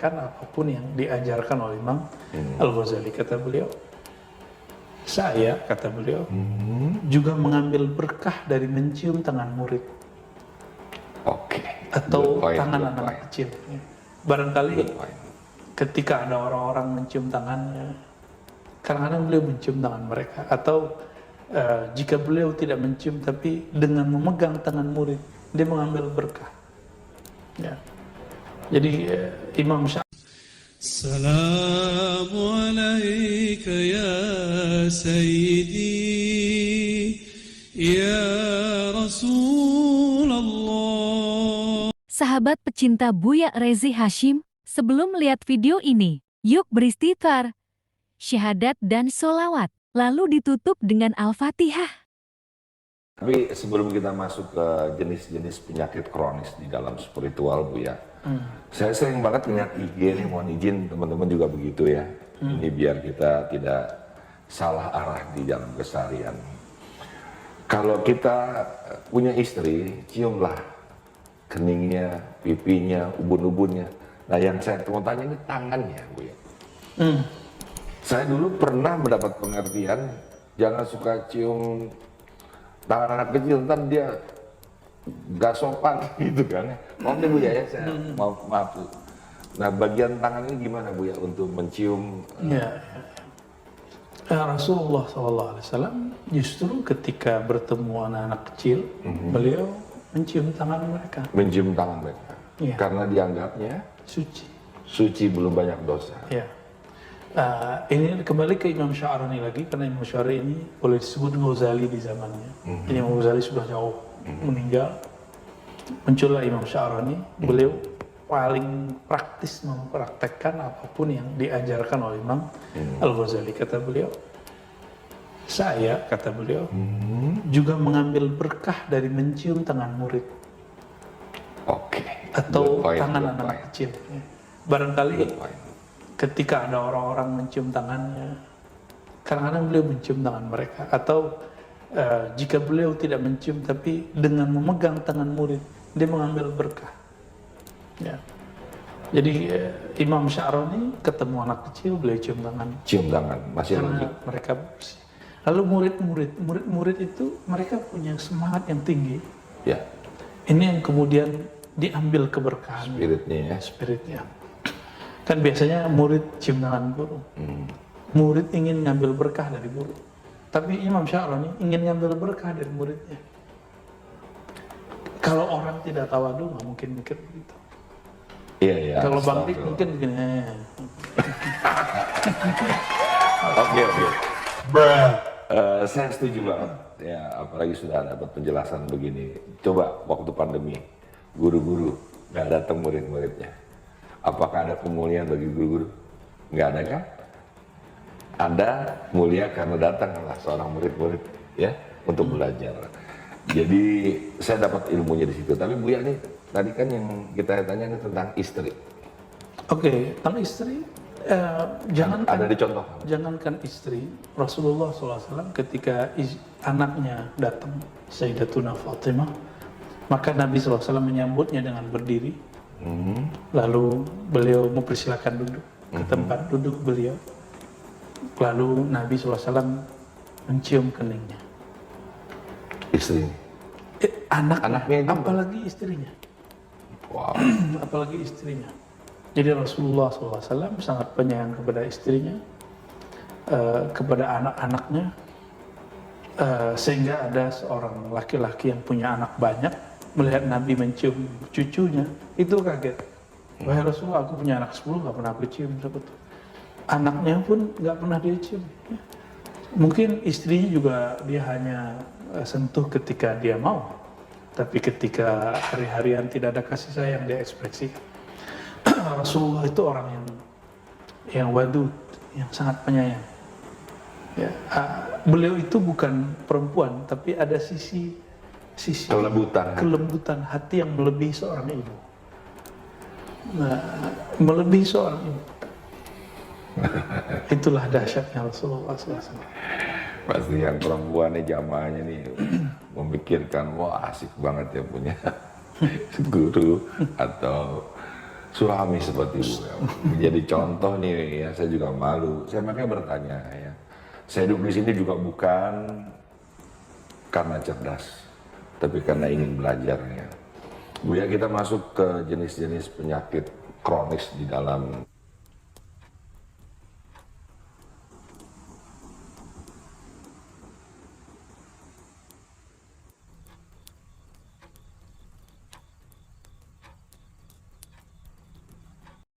mempraktekkan apapun yang diajarkan oleh Imam Al-Ghazali. Kata beliau, saya, kata beliau, juga mengambil berkah dari mencium tangan murid Oke. atau Good point, tangan good anak point. kecil. Barangkali Good point. ketika ada orang-orang mencium tangannya, kadang-kadang beliau mencium tangan mereka, atau jika beliau tidak mencium tapi dengan memegang tangan murid, dia mengambil berkah. Ya. Jadi Imam Syafi'i, السلام عليك يا سيدي يا رسول الله. Sahabat pecinta Buya Rezi Hashim, sebelum melihat video ini, yuk beristighfar, syahadat dan solawat, lalu ditutup dengan Al-Fatihah. Tapi sebelum kita masuk ke jenis-jenis penyakit kronis di dalam spiritual, Bu ya, saya sering banget lihat IG nih, mohon izin teman-teman juga begitu ya. Ini biar kita tidak salah arah di dalam keseharian. Kalau kita punya istri, ciumlah keningnya, pipinya, ubun-ubunnya. Nah yang saya mau tanya ini tangannya, Bu ya. Saya dulu pernah mendapat pengertian, jangan suka cium tangan anak kecil, ntar dia gak sopan gitu kan. Maaf deh Bu ya, saya maaf. Nah bagian tangan ini gimana Bu ya untuk mencium? Rasulullah SAW justru ketika bertemu anak-anak kecil, beliau mencium tangan mereka. Mencium tangan mereka, Iya. karena dianggapnya Suci. belum banyak dosa. Ya. Ini kembali ke Imam Sya'rani lagi, karena Imam Sya'rani ini boleh disebut Ghazali di zamannya. Ini Imam Ghazali sudah jauh meninggal. Muncullah Imam Sya'rani, beliau paling praktis mempraktekkan apapun yang diajarkan oleh Imam Al-Ghazali. Kata beliau, saya, kata beliau, juga mengambil berkah dari mencium tangan murid Oke. atau Good point, tangan good anak point. kecil. Barangkali Good point. ketika ada orang-orang mencium tangannya, kadang-kadang beliau mencium tangan mereka, atau jika beliau tidak mencium tapi dengan memegang tangan murid, dia mengambil berkah. Ya. Jadi Imam Sya'rani ketemu anak kecil, beliau cium tangan Cium tangan, masih karena logik. mereka bersih. Lalu murid-murid itu mereka punya semangat yang tinggi. Ya, Ini yang kemudian diambil keberkahan spiritnya ya. spiritnya. Kan biasanya murid cium tangan guru. Murid ingin ngambil berkah dari guru. Tapi Imam Sya'rani ingin ngambil berkah dari muridnya. Kalau orang tidak tawadu, nggak mungkin mikir begitu. Iya, iya. Kalau Bang Dik Astagfirullah. mungkin begini. Oke. Saya setuju banget. Ya, apalagi sudah dapat penjelasan begini. Coba waktu pandemi, guru-guru nggak datang murid-muridnya. Apakah ada kemuliaan bagi guru-guru? Nggak ada kan? Anda mulia karena datanglah seorang murid-murid ya untuk belajar. Jadi saya dapat ilmunya di situ. Tapi Bu Ya nih, tadi kan yang kita tanya ini tentang istri. Oke, tentang istri, Ada dicontoh. jangankan istri, Rasulullah SAW ketika anaknya datang, Sayyidatuna Fatimah, maka Nabi SAW menyambutnya dengan berdiri, lalu beliau mempersilahkan duduk ke tempat duduk beliau, lalu Nabi SAW mencium keningnya. Istri. Anaknya juga. apalagi istrinya. Wow. Apalagi istrinya. Jadi Rasulullah SAW sangat penyayang kepada istrinya, kepada anak-anaknya, sehingga ada seorang laki-laki yang punya anak banyak, melihat Nabi mencium cucunya, itu kaget. Wahai Rasulullah, aku punya anak 10, gak pernah aku cium sebetulnya. Anaknya pun gak pernah dia cium. Mungkin istrinya juga dia hanya sentuh ketika dia mau, tapi ketika hari-harian tidak ada kasih sayang dia ekspresikan. Rasulullah itu orang yang wadud, yang sangat penyayang. Ya, beliau itu bukan perempuan, tapi ada sisi kelembutan hati yang melebihi seorang ibu. Nah, melebihi seorang ibu. Itulah dahsyatnya Rasulullah SAW. Pasti yang perempuannya jamaahnya nih memikirkan, wah asik banget ya punya guru atau Sulami seperti Bu ya. Menjadi contoh nih ya, saya juga malu. Saya makanya bertanya ya. Saya duduk di sini juga bukan karena cerdas, tapi karena ingin belajar ya. Bu ya, kita masuk ke jenis-jenis penyakit kronis di dalam